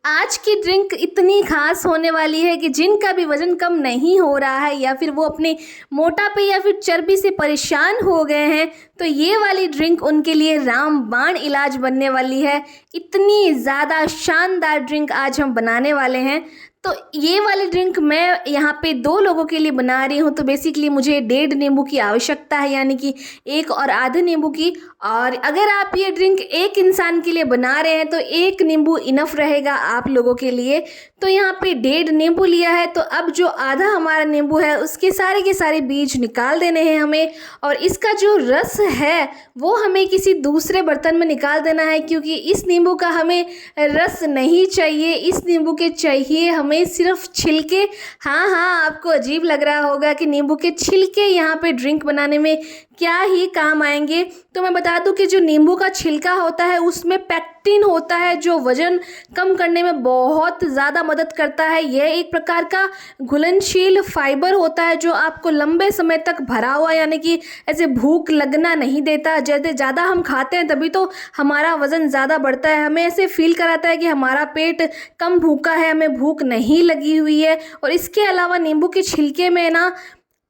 आज की ड्रिंक इतनी खास होने वाली है कि जिनका भी वज़न कम नहीं हो रहा है या फिर वो अपने मोटापे या फिर चर्बी से परेशान हो गए हैं, तो ये वाली ड्रिंक उनके लिए रामबाण इलाज बनने वाली है। इतनी ज़्यादा शानदार ड्रिंक आज हम बनाने वाले हैं। तो ये वाली ड्रिंक मैं यहाँ पे 2 लोगों के लिए बना रही हूँ। तो बेसिकली मुझे 1.5 नींबू की आवश्यकता है, यानी कि 1 और आधे नींबू की। और अगर आप ये ड्रिंक एक इंसान के लिए बना रहे हैं तो 1 नींबू इनफ रहेगा आप लोगों के लिए। तो यहाँ पे 1.5 नींबू लिया है। तो अब जो आधा हमारा नींबू है उसके सारे के सारे बीज निकाल देने हैं हमें, और इसका जो रस है वो हमें किसी दूसरे बर्तन में निकाल देना है, क्योंकि इस नींबू का हमें रस नहीं चाहिए। इस नींबू के चाहिए हमें सिर्फ छिलके। हाँ हाँ, आपको अजीब लग रहा होगा कि नींबू के छिलके यहाँ पे ड्रिंक बनाने में क्या ही काम आएंगे। तो मैं बता दूं कि जो नींबू का छिलका होता है उसमें पेक्टिन होता है, जो वज़न कम करने में बहुत ज़्यादा मदद करता है। यह एक प्रकार का घुलनशील फाइबर होता है जो आपको लंबे समय तक भरा हुआ, यानी कि ऐसे भूख लगना नहीं देता। जैसे ज़्यादा हम खाते हैं तभी तो हमारा वज़न ज़्यादा बढ़ता है। हमें ऐसे फील कराता है कि हमारा पेट कम भूखा है, हमें भूख नहीं लगी हुई है। और इसके अलावा नींबू के छिलके में ना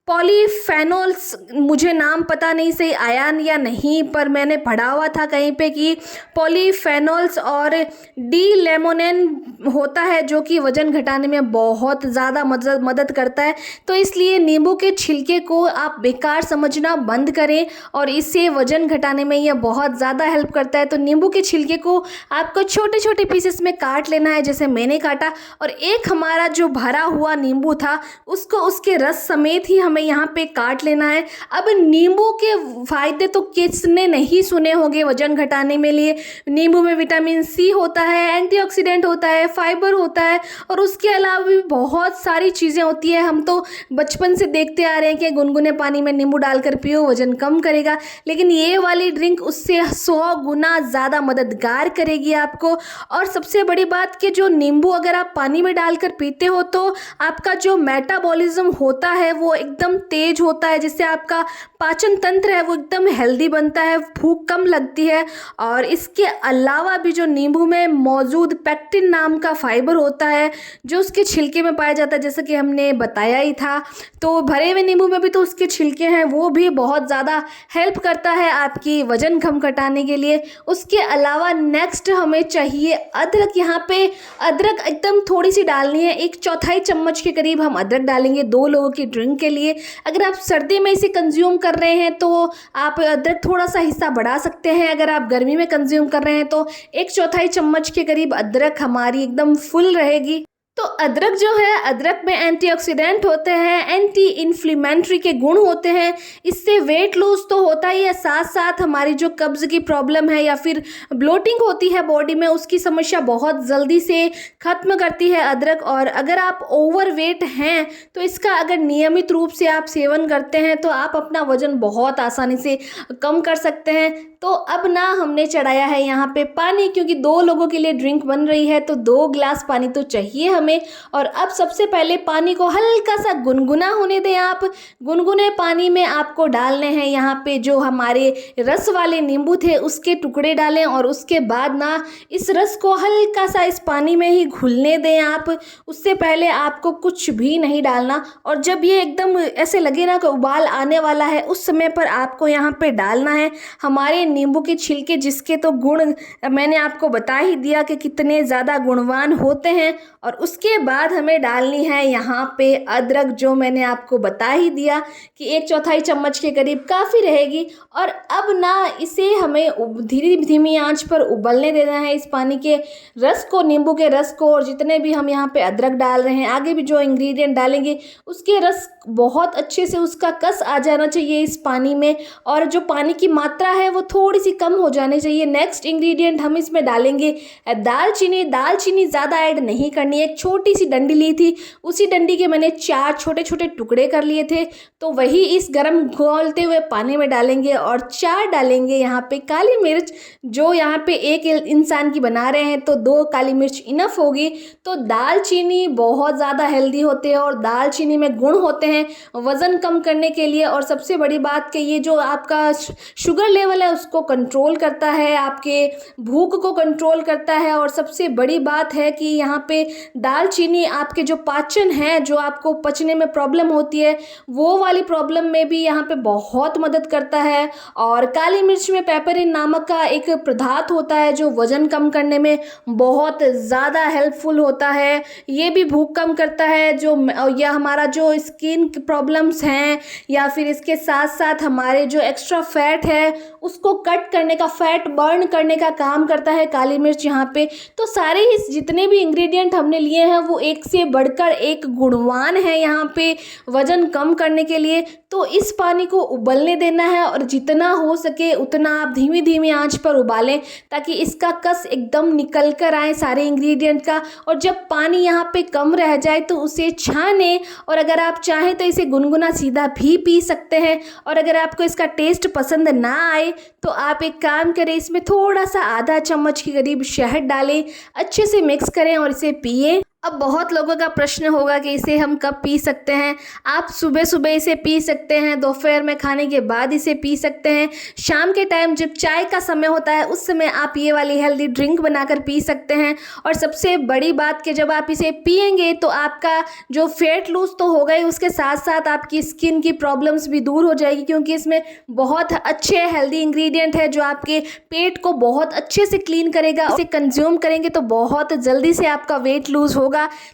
पॉलीफेनोल्स, मुझे नाम पता नहीं सही आया या नहीं, पर मैंने पढ़ा हुआ था कहीं पे कि पॉलीफेनोल्स और डी लेमोनिन होता है जो कि वज़न घटाने में बहुत ज़्यादा मदद करता है। तो इसलिए नींबू के छिलके को आप बेकार समझना बंद करें, और इससे वज़न घटाने में यह बहुत ज़्यादा हेल्प करता है। तो नींबू के छिलके को आपको छोटे छोटे पीसेस में काट लेना है, जैसे मैंने काटा। और एक हमारा जो भरा हुआ नींबू था उसको उसके रस समेत ही हमें यहाँ पे काट लेना है। अब नींबू के फायदे तो किसने नहीं सुने होंगे वजन घटाने में लिए। नींबू में विटामिन सी होता है, एंटीऑक्सीडेंट होता है, फाइबर होता है, और उसके अलावा भी बहुत सारी चीज़ें होती है। हम तो बचपन से देखते आ रहे हैं कि गुनगुने पानी में नींबू डालकर पियो, वजन कम करेगा। लेकिन ये वाली ड्रिंक उससे 100 गुना ज़्यादा मददगार करेगी आपको। और सबसे बड़ी बात कि जो नींबू अगर आप पानी में डालकर पीते हो तो आपका जो मेटाबॉलिज्म होता है वो एकदम तेज होता है, जिससे आपका पाचन तंत्र है वो एकदम हेल्दी बनता है, भूख कम लगती है। और इसके अलावा भी जो नींबू में मौजूद पेक्टिन नाम का फाइबर होता है जो उसके छिलके में पाया जाता है, जैसा कि हमने बताया ही था। तो भरे हुए नींबू में भी तो उसके छिलके हैं, वो भी बहुत ज़्यादा हेल्प करता है आपकी वजन कम घटाने के लिए। उसके अलावा नेक्स्ट हमें चाहिए अदरक। यहाँ पे अदरक एकदम थोड़ी सी डालनी है, 1/4 चम्मच के करीब हम अदरक डालेंगे 2 लोगों की ड्रिंक के लिए। अगर आप सर्दी में इसे कंज्यूम कर रहे हैं तो आप अदरक थोड़ा सा हिस्सा बढ़ा सकते हैं। अगर आप गर्मी में कंज्यूम कर रहे हैं तो 1/4 चम्मच के करीब अदरक हमारी एकदम फुल रहेगी। तो अदरक जो है, अदरक में एंटीऑक्सीडेंट होते हैं, एंटी इन्फ्लेमेटरी के गुण होते हैं। इससे वेट लूज तो होता ही है, साथ साथ हमारी जो कब्ज़ की प्रॉब्लम है या फिर ब्लोटिंग होती है बॉडी में, उसकी समस्या बहुत जल्दी से ख़त्म करती है अदरक। और अगर आप ओवर वेट हैं तो इसका अगर नियमित रूप से आप सेवन करते हैं तो आप अपना वज़न बहुत आसानी से कम कर सकते हैं। तो अब ना हमने चढ़ाया है यहाँ पे पानी, क्योंकि 2 लोगों के लिए ड्रिंक बन रही है तो 2 गिलास पानी तो चाहिए हमें। और अब सबसे पहले पानी को हल्का सा गुनगुना होने दें। आप गुनगुने पानी में आपको डालने हैं यहाँ पे जो हमारे रस वाले नींबू थे उसके टुकड़े डालें, और उसके बाद ना इस रस को हल्का सा इस पानी में ही घुलने दें आप। उससे पहले आपको कुछ भी नहीं डालना। और जब ये एकदम ऐसे लगे ना कि उबाल आने वाला है, उस समय पर आपको यहाँ पे डालना है हमारे नींबू के छिलके, जिसके तो गुण मैंने आपको बता ही दिया कि कितने ज़्यादा गुणवान होते हैं। और उसके बाद हमें डालनी है यहाँ पे अदरक, जो मैंने आपको बता ही दिया कि 1/4 चम्मच के करीब काफ़ी रहेगी। और अब ना इसे हमें धीरे धीमी आंच पर उबलने देना है, इस पानी के रस को, नींबू के रस को। और जितने भी हम यहाँ पे अदरक डाल रहे हैं, आगे भी जो इंग्रेडिएंट डालेंगे, उसके रस बहुत अच्छे से उसका कस आ जाना चाहिए इस पानी में, और जो पानी की मात्रा है वो थोड़ी सी कम हो जानी चाहिए। नेक्स्ट इंग्रेडिएंट हम इसमें डालेंगे दालचीनी। दालचीनी ज़्यादा ऐड नहीं करनी है। एक छोटी सी डंडी ली थी, उसी डंडी के मैंने 4 छोटे छोटे टुकड़े कर लिए थे, तो वही इस गर्म खौलते हुए पानी में डालेंगे। और 4 डालेंगे यहाँ पे काली मिर्च, जो यहाँ पे एक इंसान की बना रहे हैं तो 2 काली मिर्च इनफ होगी। तो दालचीनी बहुत ज़्यादा हेल्दी होते हैं और दालचीनी में गुण होते हैं वज़न कम करने के लिए। और सबसे बड़ी बात कि ये जो आपका शुगर लेवल है उसको को कंट्रोल करता है, आपके भूख को कंट्रोल करता है। और सबसे बड़ी बात है कि यहाँ पे दालचीनी आपके जो पाचन है, जो आपको पचने में प्रॉब्लम होती है, वो वाली प्रॉब्लम में भी यहाँ पे बहुत मदद करता है। और काली मिर्च में पेपरिन नामक का एक पदार्थ होता है जो वज़न कम करने में बहुत ज़्यादा हेल्पफुल होता है। ये भी भूख कम करता है। जो या हमारा जो स्किन प्रॉब्लम्स हैं, या फिर इसके साथ साथ हमारे जो एक्स्ट्रा फैट है उसको कट करने का, फैट बर्न करने का काम करता है काली मिर्च यहाँ पे। तो सारे ही जितने भी इंग्रेडिएंट हमने लिए हैं वो एक से बढ़कर एक गुणवान है यहाँ पे वज़न कम करने के लिए। तो इस पानी को उबलने देना है और जितना हो सके उतना आप धीमी धीमी आंच पर उबालें ताकि इसका कस एकदम निकल कर आए सारे इंग्रेडिएंट का। और जब पानी यहाँ पे कम रह जाए तो उसे छानें, और अगर आप चाहें तो इसे गुनगुना सीधा भी पी सकते हैं। और अगर आपको इसका टेस्ट पसंद ना आए तो आप एक काम करें, इसमें थोड़ा सा आधा चम्मच के करीब शहद डालें, अच्छे से मिक्स करें और इसे पिएं। अब बहुत लोगों का प्रश्न होगा कि इसे हम कब पी सकते हैं। आप सुबह सुबह इसे पी सकते हैं, दोपहर में खाने के बाद इसे पी सकते हैं, शाम के टाइम जब चाय का समय होता है उस समय आप ये वाली हेल्दी ड्रिंक बनाकर पी सकते हैं। और सबसे बड़ी बात कि जब आप इसे पिएंगे तो आपका जो फैट लूज तो होगा ही, उसके साथ साथ आपकी स्किन की प्रॉब्लम्स भी दूर हो जाएगी, क्योंकि इसमें बहुत अच्छे हेल्दी इंग्रेडिएंट है जो आपके पेट को बहुत अच्छे से क्लीन करेगा। इसे कंज्यूम करेंगे तो बहुत जल्दी से आपका वेट लूज होगा।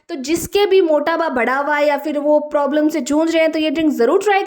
तो जिसके भी मोटापा बढ़ा हुआ है या फिर वो प्रॉब्लम से जूझ रहे हैं तो ये ड्रिंक ज़रूर ट्राई करें।